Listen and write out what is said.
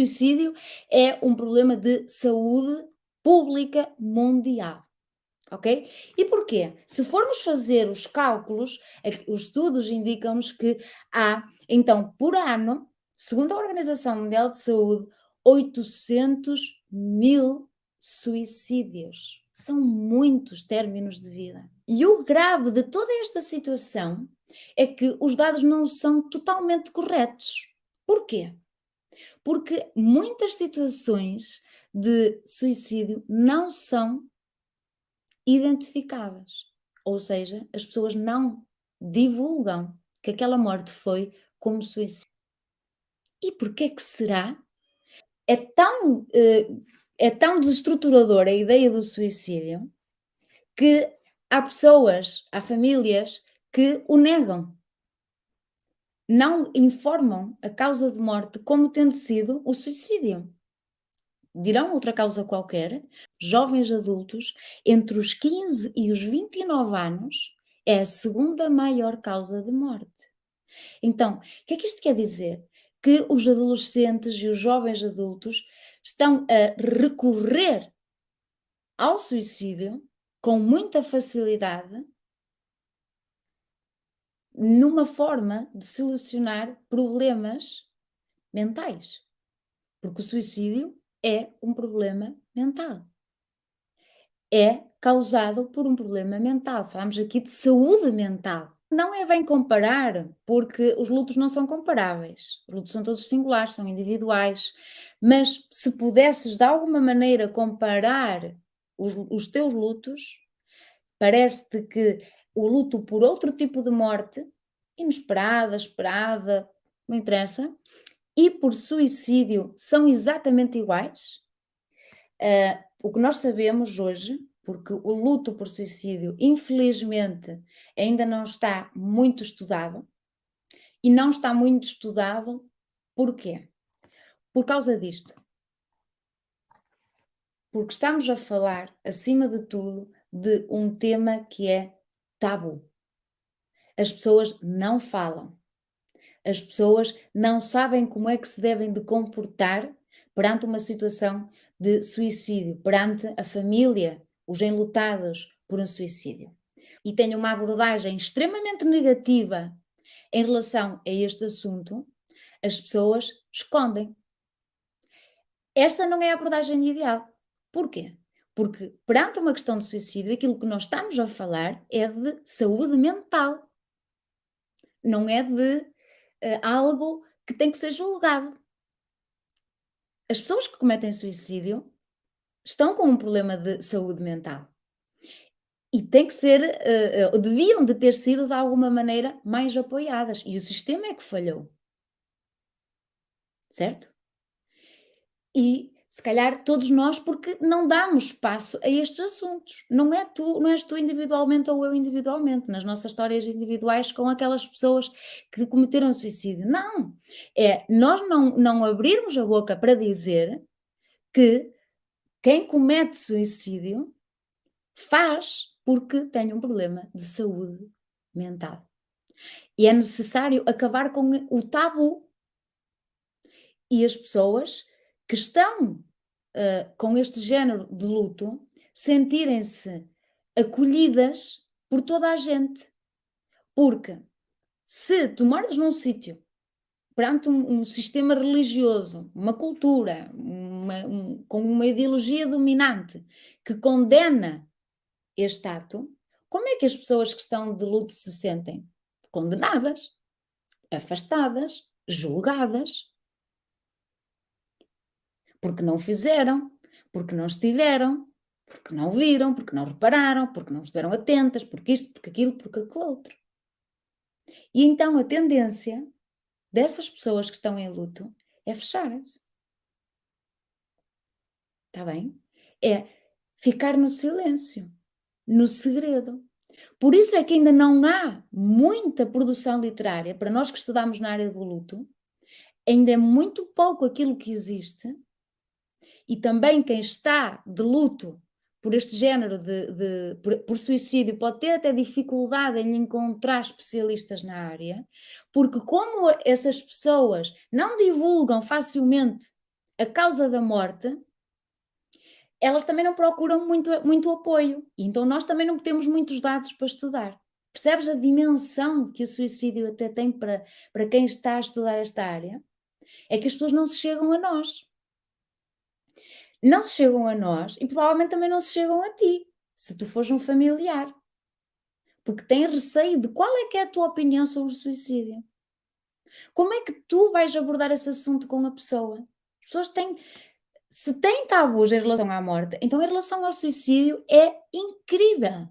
Suicídio é um problema de saúde pública mundial, ok? E porquê? Se formos fazer os cálculos, os estudos indicam-nos que há, então, por ano, segundo a Organização Mundial de Saúde, 800.000 suicídios. São muitos términos de vida. E o grave de toda esta situação é que os dados não são totalmente corretos. Porquê? Porque muitas situações de suicídio não são identificadas. Ou seja, as pessoas não divulgam que aquela morte foi como suicídio. E porquê que será? É tão desestruturadora a ideia do suicídio que há pessoas, há famílias que o negam. Não informam a causa de morte como tendo sido o suicídio. Dirão outra causa qualquer, jovens adultos entre os 15 e os 29 anos é a segunda maior causa de morte. Então, o que é que isto quer dizer? Que os adolescentes e os jovens adultos estão a recorrer ao suicídio com muita facilidade numa forma de solucionar problemas mentais. Porque o suicídio é um problema mental. É causado por um problema mental. Falamos aqui de saúde mental. Não é bem comparar, porque os lutos não são comparáveis. Os lutos são todos singulares, são individuais. Mas se pudesses de alguma maneira comparar os teus lutos, parece-te que o luto por outro tipo de morte, inesperada, esperada, não interessa, e por suicídio são exatamente iguais. O que nós sabemos hoje, porque o luto por suicídio, infelizmente, ainda não está muito estudado, e não está muito estudado porquê? Por causa disto. Porque estamos a falar, acima de tudo, de um tema que é tabu. As pessoas não falam. As pessoas não sabem como é que se devem de comportar perante uma situação de suicídio, perante a família, os enlutados por um suicídio. E têm uma abordagem extremamente negativa em relação a este assunto, as pessoas escondem. Esta não é a abordagem ideal. Porquê? Porque perante uma questão de suicídio, aquilo que nós estamos a falar é de saúde mental, não é de algo que tem que ser julgado. As pessoas que cometem suicídio estão com um problema de saúde mental e têm que ser, deviam de ter sido de alguma maneira mais apoiadas e o sistema é que falhou, certo? E se calhar todos nós porque não damos espaço a estes assuntos. Não és tu individualmente ou eu individualmente, nas nossas histórias individuais com aquelas pessoas que cometeram suicídio. Não, é nós não abrirmos a boca para dizer que quem comete suicídio faz porque tem um problema de saúde mental. E é necessário acabar com o tabu. E as pessoas que estão com este género de luto sentirem-se acolhidas por toda a gente. Porque se tu moras num sítio perante um sistema religioso, uma cultura, com uma ideologia dominante que condena este ato, como é que as pessoas que estão de luto se sentem? Condenadas, afastadas, julgadas, porque não fizeram, porque não estiveram, porque não viram, porque não repararam, porque não estiveram atentas, porque isto, porque aquilo, porque aquilo outro. E então a tendência dessas pessoas que estão em luto é fecharem-se. Está bem? É ficar no silêncio, no segredo. Por isso é que ainda não há muita produção literária, para nós que estudamos na área do luto, ainda é muito pouco aquilo que existe, e também quem está de luto por este género por suicídio pode ter até dificuldade em encontrar especialistas na área, porque como essas pessoas não divulgam facilmente a causa da morte, elas também não procuram muito apoio, e então nós também não temos muitos dados para estudar. Percebes a dimensão que o suicídio até tem para quem está a estudar esta área? É que as pessoas não se chegam a nós. Não se chegam a nós e provavelmente também não se chegam a ti, se tu fores um familiar, porque têm receio de qual é que é a tua opinião sobre o suicídio. Como é que tu vais abordar esse assunto com a pessoa? As pessoas têm, se têm tabus em relação à morte, então em relação ao suicídio é incrível.